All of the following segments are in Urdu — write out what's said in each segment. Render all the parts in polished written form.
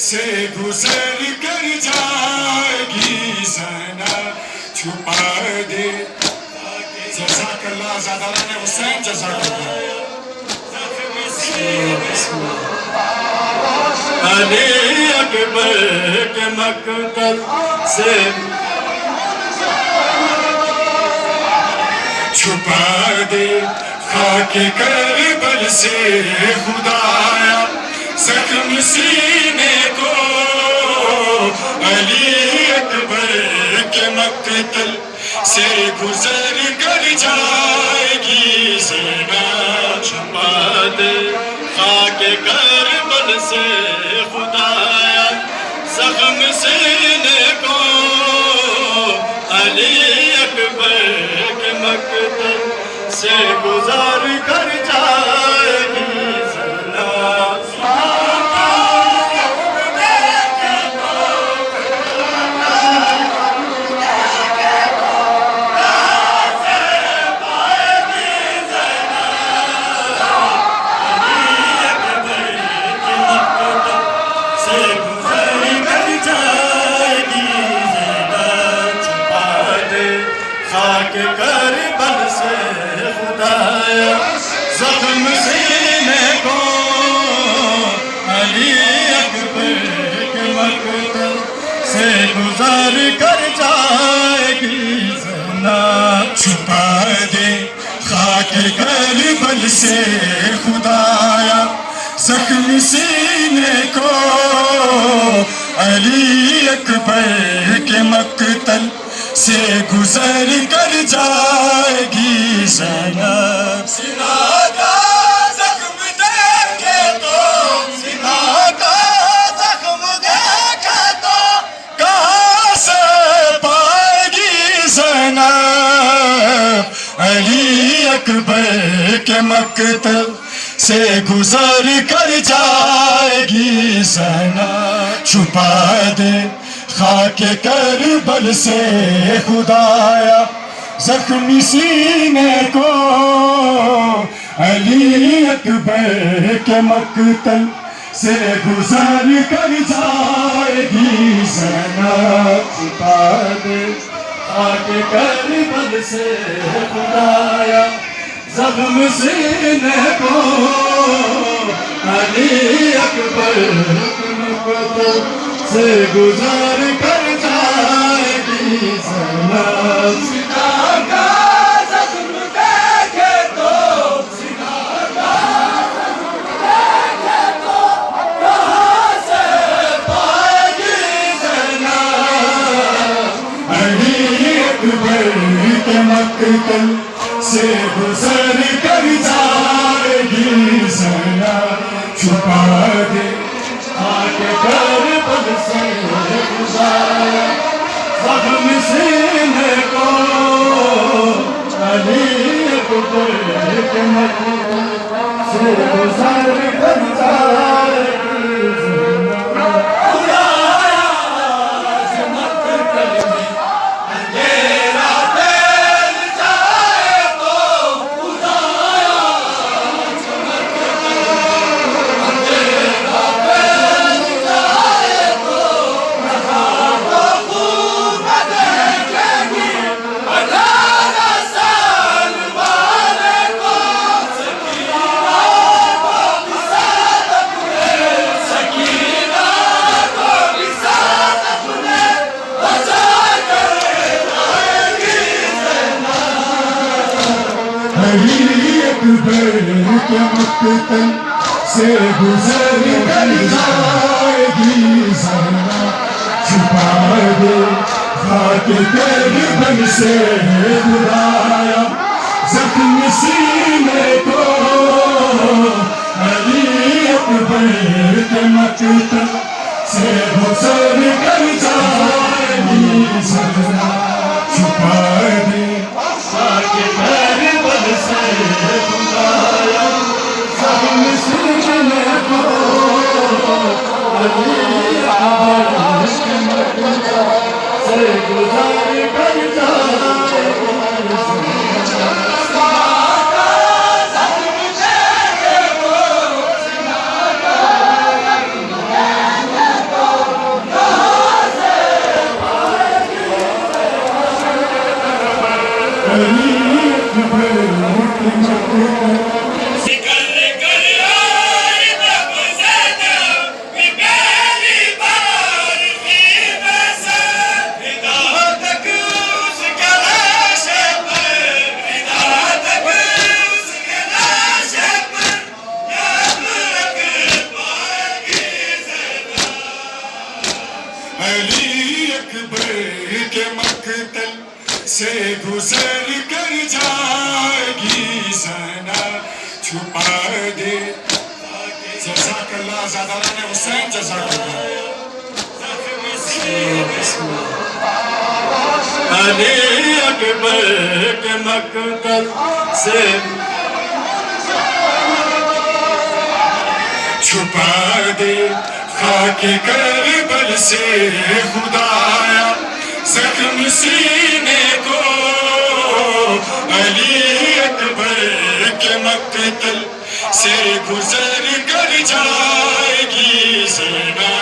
سے گزر کر جائے گی زنا چھپا دے. جزاک اللہ زادہ حسین جزاک اللہ. علی اکبر کے مقتل سے چھپا دے خاک کربل سے خدایا زخم سینے کو. علی اکبر کے مقتل سے گزر کر جائے گی زنا چھپا دے خاک کربل سے خدایا زخم سینے کو. علی اکبر کے مقتل سے گزر کر جائے گی زنا. کربل سے خدایا زخم سینے کو. علی اکبر کے مقتل سے گزر کر جائے گی زنا چھپا دے خاک کربل سے خدایا زخم سینے کو. علی اکبر کے مقتل سے گزر کر جائے گی زنا. سنا کا زخم دیکھے تو سنا کا زخم دیکھے تو کہاں سے پائے گی زنا. علی اکبر کے مقتل سے گزر کر جائے گی زنا چھپا دے خاک کربل سے خدایا زخمی سینے کو. علی اکبر کے مقتل سے گزر کر جائے گی زنا چھپا دے خاک کربل سے خدایا زخم سینے کو. علی اکبر کے مقتل سے گزر کر جائے گی زنا. سنا کا زخم دیکھے تو سنا کا زخم دیکھے تو کہاں سے پائے گی زنا. علی اکبر کے مقتل سے گزر کر جائے گی زنا چھپا دے خاک کربل سے خدایا زخم سینے کو. علی اکبر کے مقتل سے گزر کر جائے گی زنا. خدایا اس مقتل میں اندھیرا پھیل جائے تو خدایا اس مقتل میں اندھیرا پھیل جائے تو خوب دیکھے گی 18 سال والے کو. سکینہ کو وسعت اپنے سکینہ کو وسعت اپنے بچا کر لائے گی زنا. علی اکبر کے مقتل سے گزر کر جائے گی زنا چھپا دے خاک کربل سے خدایا زخم سینے کو. علی اکبر کے مقتل سے گزر کر جائے گی زنا چھپا دے خاک کربل سے خدایا زخم سینے کو. علی اکبر کے مقتل سے گزر کر جائے گی زنا. سنا کا زخم دیکھے تو سنا کا زخم دیکھے تو علی اکبر کے مقتل سے گزر کر جائے گی زنا چھپا دے جزاک اللہ زاداران حسین جزاک اللہ علی اکبر کے مقتل سے چھپا دے خاک کربل سے خدایا زخم سینے کو علی اکبر کے مقتل سے گزر کر جائے گی زنا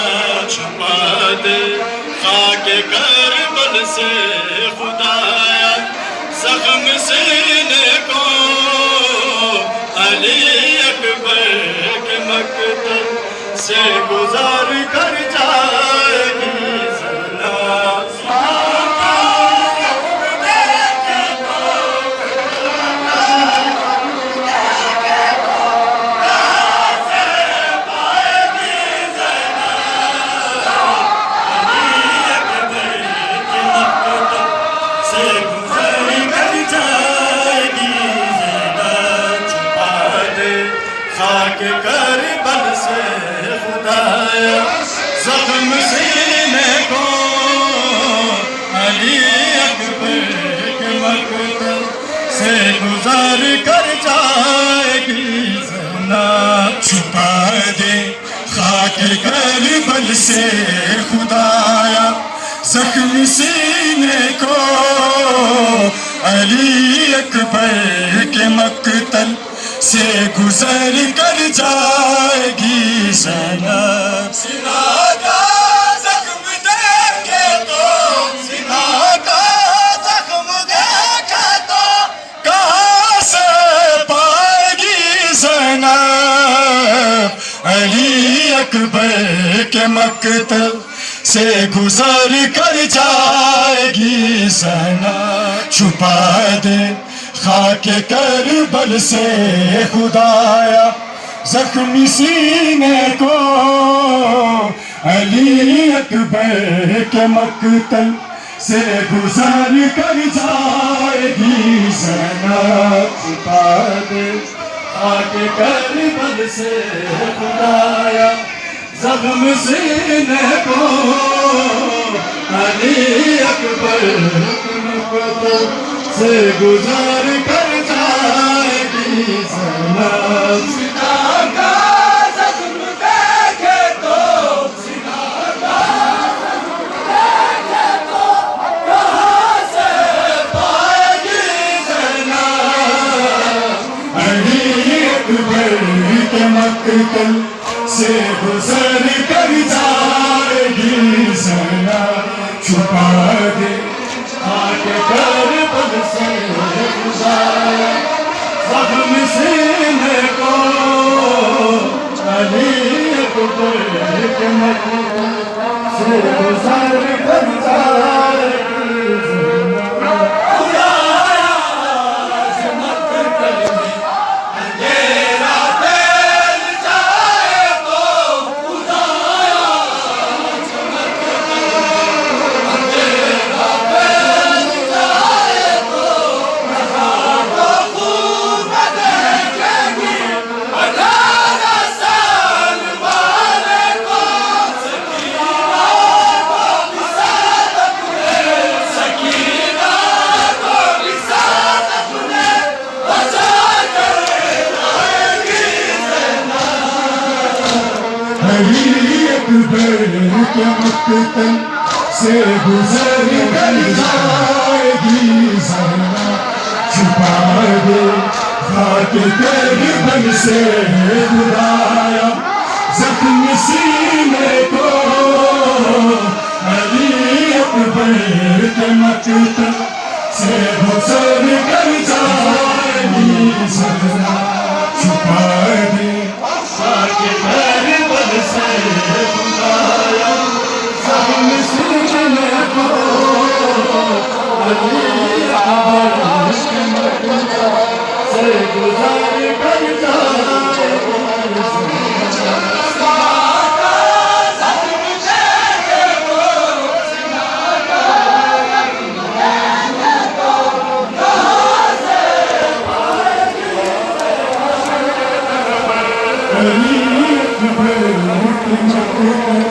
چھپا دے خاک کربل سے خدایا زخم سینے کو علی اکبر کے مقتل سے گزر کر جائے گی زنا خاک کربل سے خدایا زخم سینے کو علی اکبر کے مقتل سے گزر کر جائے گی زنا چھپا دے خاک کربل سے خدایا زخم سینے کو علی اکبر کے مقتل سے گزر کر جائے گی زنا سنا کا زخم دیکھے تو سنا کا زخم دیکھے تو کہاں سے پائے گی زنا علی اکبر کے مقتل سے گزر کر جائے گی زنا چھپا دے خاک کربل سے خدایا زخمی سینے کو علی اکبر کے مقتل سے گزر کر جائے گی زنا چھپا دے خاک کربل سے خدایا زخم سینے کو علی اکبر کے مقتل سے گزر کر جائے گی زنا سنا کا زخم دیکھے تو سنا کا زخم دیکھے تو کہاں سے پائے گی زنا علی اکبر کے مقتل سے گزر کر جائے گی زنا چھپا دے خاک کربل سے خدایا زخم سینے کو علی اکبر کے مقتل سے گزر کر جائے گی زنا خدایا اس مقتل میں اندھیرا پھیل جائے تو خدایا اس مقتل میں اندھیرا پھیل جائے تو خوب دیکھے گی 18 سال والے کو سکینہ کو وسعت اپنے سکینہ کو وسعت اپنے بچا کر لائے گی زنا علی اکبر کے مقتل سے گزر کر جائے گی زنا چھپا دے خاک کربل سے خدایا زخم سینے کو علی اکبر کے مقتل سے گزر سے گزر کر جائے گی